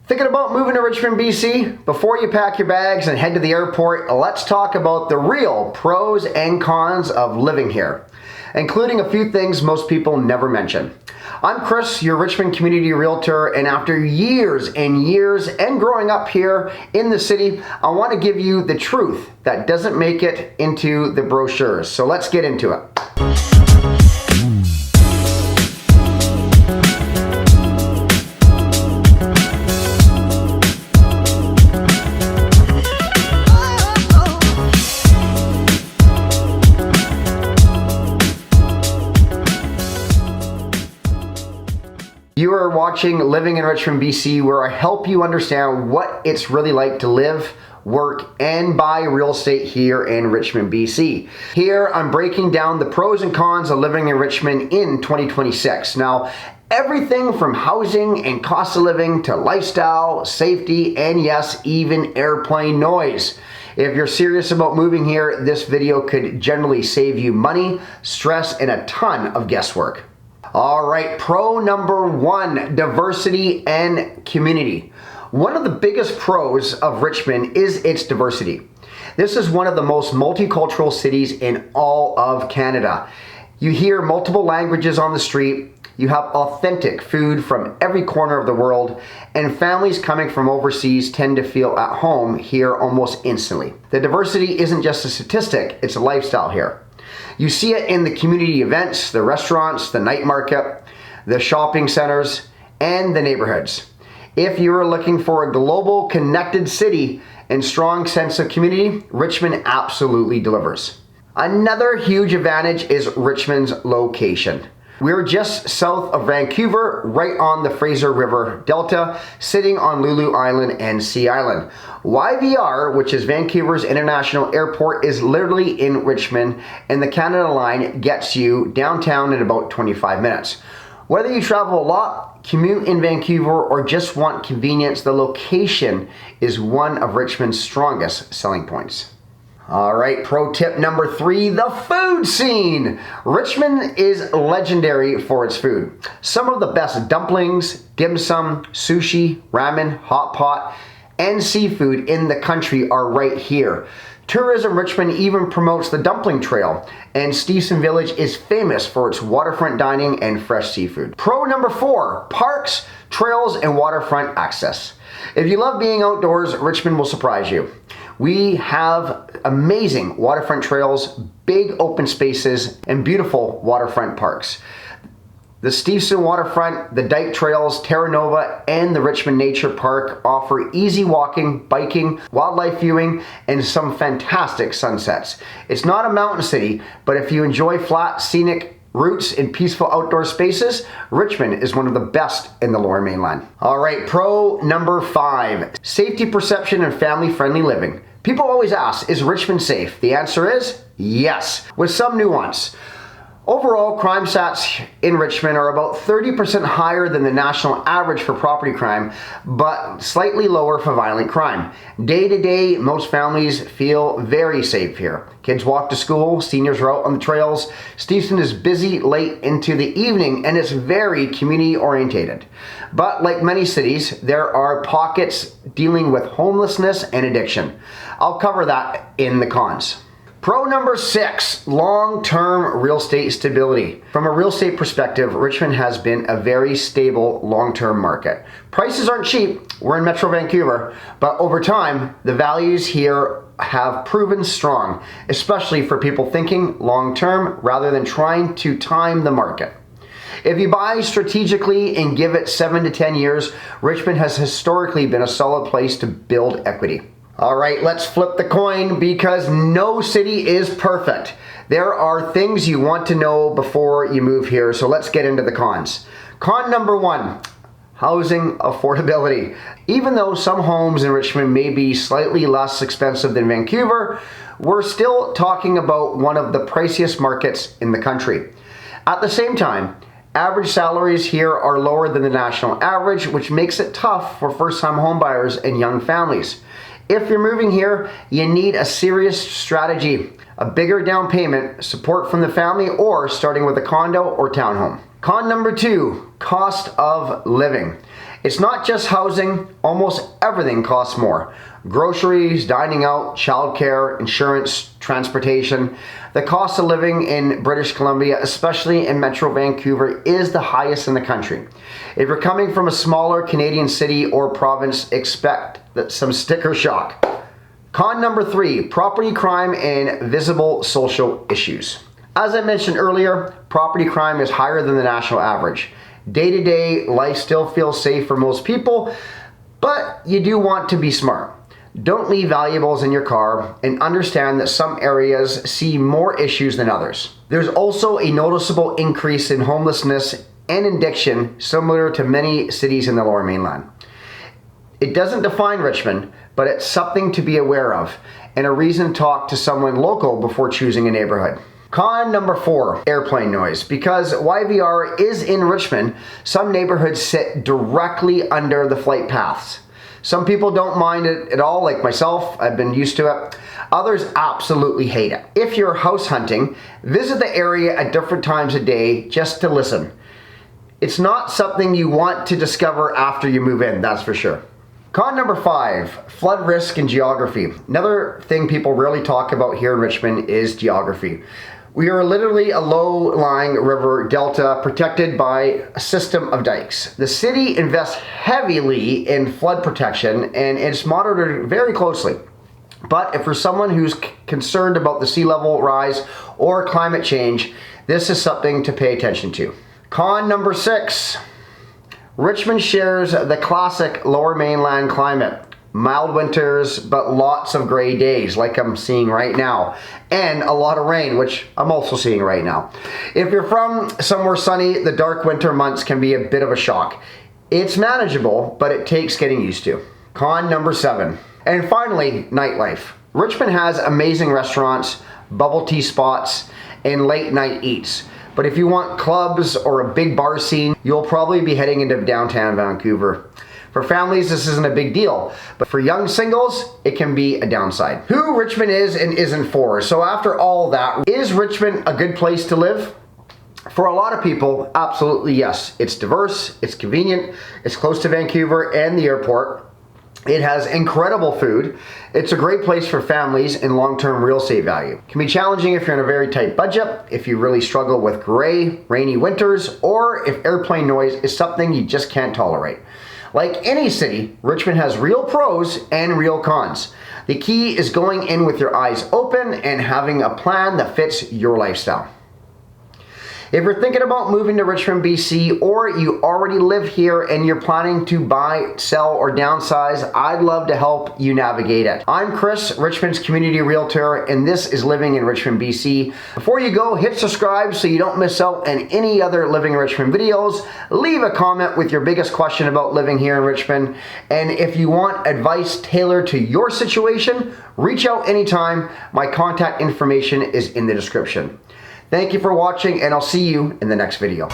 Thinking about moving to Richmond, BC? Before you pack your bags and head to the airport, let's talk about the real pros and cons of living here, including a few things most people never mention. I'm Chris, your Richmond community realtor, and after years and years and growing up here in the city, I want to give you the truth that doesn't make it into the brochures. So let's get into it. You are watching Living in Richmond, BC, where I help you understand what it's really like to live, work, and buy real estate here in Richmond, BC. Here, I'm breaking down the pros and cons of living in Richmond in 2026. Now, everything from housing and cost of living to lifestyle, safety, and yes, even airplane noise. If you're serious about moving here, this video could generally save you money, stress, and a ton of guesswork. All right, pro number one, diversity and community. One of the biggest pros of Richmond is its diversity. This is one of the most multicultural cities in all of Canada. You hear multiple languages on the street, you have authentic food from every corner of the world, and families coming from overseas tend to feel at home here almost instantly. The diversity isn't just a statistic, it's a lifestyle here. You see it in the community events, the restaurants, the night market, the shopping centers, and the neighborhoods. If you're looking for a global connected city and strong sense of community, Richmond absolutely delivers. Another huge advantage is Richmond's location. We're just south of Vancouver, right on the Fraser River Delta, sitting on Lulu Island and Sea Island. YVR, which is Vancouver's International Airport, is literally in Richmond, and the Canada Line gets you downtown in about 25 minutes. Whether you travel a lot, commute in Vancouver, or just want convenience, the location is one of Richmond's strongest selling points. All right, pro tip number three, the food scene. Richmond is legendary for its food. Some of the best dumplings, dim sum, sushi, ramen, hot pot, and seafood in the country are right here. Tourism Richmond even promotes the Dumpling Trail, and Steveston Village is famous for its waterfront dining and fresh seafood. Pro number four, parks, trails, and waterfront access. If you love being outdoors, Richmond will surprise you. We have amazing waterfront trails, big open spaces, and beautiful waterfront parks. The Steveston Waterfront, the Dyke Trails, Terra Nova, and the Richmond Nature Park offer easy walking, biking, wildlife viewing, and some fantastic sunsets. It's not a mountain city, but if you enjoy flat, scenic routes in peaceful outdoor spaces, Richmond is one of the best in the Lower Mainland. All right, pro number five, safety perception and family-friendly living. People always ask, is Richmond safe? The answer is yes, with some nuance. Overall, crime stats in Richmond are about 30% higher than the national average for property crime, but slightly lower for violent crime. Day to day, most families feel very safe here. Kids walk to school, seniors are out on the trails. Steveston is busy late into the evening and it's very community orientated. But like many cities, there are pockets dealing with homelessness and addiction. I'll cover that in the cons. Pro number six, long-term real estate stability. From a real estate perspective, Richmond has been a very stable long-term market. Prices aren't cheap, we're in Metro Vancouver, but over time, the values here have proven strong, especially for people thinking long-term rather than trying to time the market. If you buy strategically and give it 7 to 10 years, Richmond has historically been a solid place to build equity. All right, let's flip the coin because no city is perfect. There are things you want to know before you move here, so let's get into the cons. Con number one, housing affordability. Even though some homes in Richmond may be slightly less expensive than Vancouver, we're still talking about one of the priciest markets in the country. At the same time, average salaries here are lower than the national average, which makes it tough for first-time homebuyers and young families. If you're moving here, you need a serious strategy, a bigger down payment, support from the family, or starting with a condo or townhome. Con number two, cost of living. It's not just housing, almost everything costs more. Groceries, dining out, childcare, insurance, transportation. The cost of living in British Columbia, especially in Metro Vancouver, is the highest in the country. If you're coming from a smaller Canadian city or province, expect some sticker shock. Con number 3, property crime and visible social issues. As I mentioned earlier, property crime is higher than the national average. Day-to-day life still feels safe for most people, but you do want to be smart. Don't leave valuables in your car and understand that some areas see more issues than others. There's also a noticeable increase in homelessness and addiction, similar to many cities in the Lower Mainland. It doesn't define Richmond, but it's something to be aware of and a reason to talk to someone local before choosing a neighborhood. Con number 4, airplane noise. Because YVR is in Richmond, some neighborhoods sit directly under the flight paths. Some people don't mind it at all, like myself. I've been used to it. Others absolutely hate it. If you're house hunting, visit the area at different times of day just to listen. It's not something you want to discover after you move in, that's for sure. Con number 5, flood risk and geography. Another thing people rarely talk about here in Richmond is geography. We are literally a low-lying river delta protected by a system of dikes. The city invests heavily in flood protection and it's monitored very closely. But if for someone who's concerned about the sea level rise or climate change, this is something to pay attention to. Con number 6, Richmond shares the classic Lower Mainland climate. Mild winters, but lots of gray days like I'm seeing right now. And a lot of rain, which I'm also seeing right now. If you're from somewhere sunny, the dark winter months can be a bit of a shock. It's manageable, but it takes getting used to. Con number 7. And finally, nightlife. Richmond has amazing restaurants, bubble tea spots, and late night eats. But if you want clubs or a big bar scene, you'll probably be heading into downtown Vancouver. For families, this isn't a big deal, but for young singles, it can be a downside. Who Richmond is and isn't for. So after all that, is Richmond a good place to live? For a lot of people, absolutely yes. It's diverse, it's convenient, it's close to Vancouver and the airport. It has incredible food. It's a great place for families and long-term real estate value. It can be challenging if you're in a very tight budget, if you really struggle with gray, rainy winters, or if airplane noise is something you just can't tolerate. Like any city, Richmond has real pros and real cons. The key is going in with your eyes open and having a plan that fits your lifestyle. If you're thinking about moving to Richmond, BC, or you already live here and you're planning to buy, sell, or downsize, I'd love to help you navigate it. I'm Chris, Richmond's community realtor, and this is Living in Richmond, BC. Before you go, hit subscribe so you don't miss out on any other Living in Richmond videos. Leave a comment with your biggest question about living here in Richmond. And if you want advice tailored to your situation, reach out anytime. My contact information is in the description. Thank you for watching, and I'll see you in the next video.